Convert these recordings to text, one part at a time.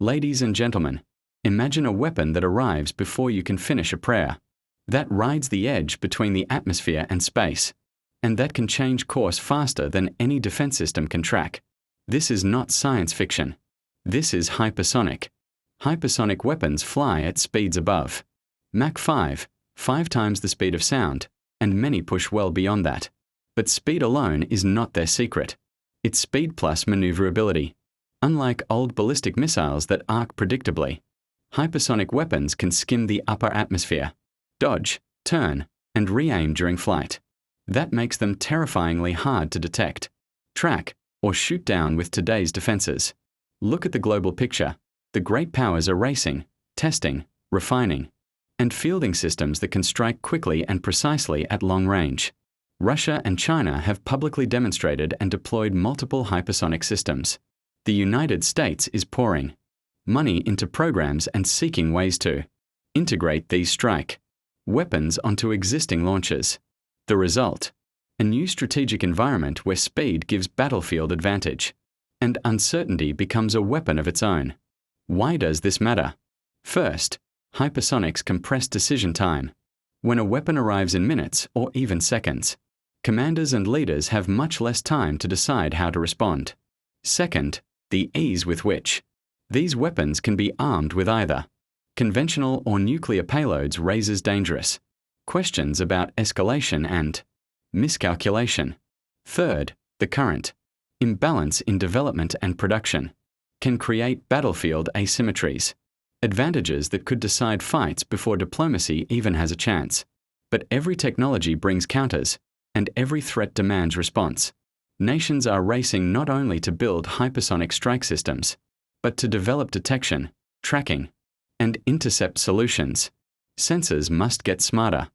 Ladies and gentlemen, imagine a weapon that arrives before you can finish a prayer, that rides the edge between the atmosphere and space, and that can change course faster than any defense system can track. This is not science fiction. This is hypersonic. Hypersonic weapons fly at speeds above Mach 5, 5 times the speed of sound, and many push well beyond that. But speed alone is not their secret. It's speed plus maneuverability. Unlike old ballistic missiles that arc predictably, hypersonic weapons can skim the upper atmosphere, dodge, turn, and re-aim during flight. That makes them terrifyingly hard to detect, track, or shoot down with today's defenses. Look at the global picture. The great powers are racing, testing, refining, and fielding systems that can strike quickly and precisely at long range. Russia and China have publicly demonstrated and deployed multiple hypersonic systems. The United States is pouring money into programs and seeking ways to integrate these strike weapons onto existing launches. The result? A new strategic environment where speed gives battlefield advantage, and uncertainty becomes a weapon of its own. Why does this matter? First, hypersonics compress decision time. When a weapon arrives in minutes or even seconds, commanders and leaders have much less time to decide how to respond. Second, the ease with which these weapons can be armed with either conventional or nuclear payloads raises dangerous questions about escalation and miscalculation. Third, the current imbalance in development and production can create battlefield asymmetries, advantages that could decide fights before diplomacy even has a chance. But every technology brings counters, and every threat demands response. Nations are racing not only to build hypersonic strike systems, but to develop detection, tracking, and intercept solutions. Sensors must get smarter,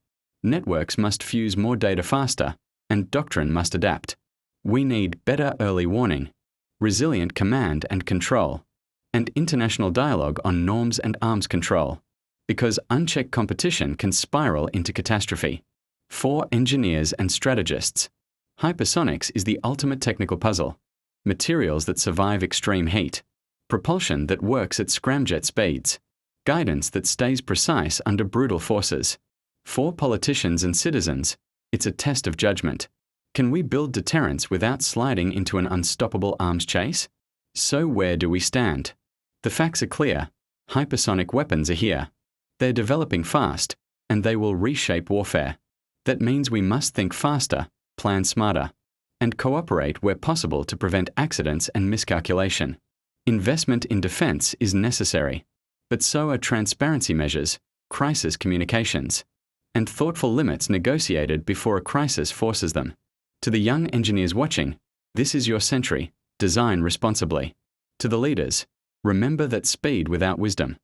networks must fuse more data faster, and doctrine must adapt. We need better early warning, resilient command and control, and international dialogue on norms and arms control, because unchecked competition can spiral into catastrophe. For engineers and strategists, hypersonics is the ultimate technical puzzle. Materials that survive extreme heat, propulsion that works at scramjet speeds, guidance that stays precise under brutal forces. For politicians and citizens, it's a test of judgment. Can we build deterrence without sliding into an unstoppable arms chase? So where do we stand? The facts are clear. Hypersonic weapons are here. They're developing fast, and they will reshape warfare. That means we must think faster, plan smarter, and cooperate where possible to prevent accidents and miscalculation. Investment in defense is necessary, but so are transparency measures, crisis communications, and thoughtful limits negotiated before a crisis forces them. To the young engineers watching, this is your century. Design responsibly. To the leaders, remember that speed without wisdom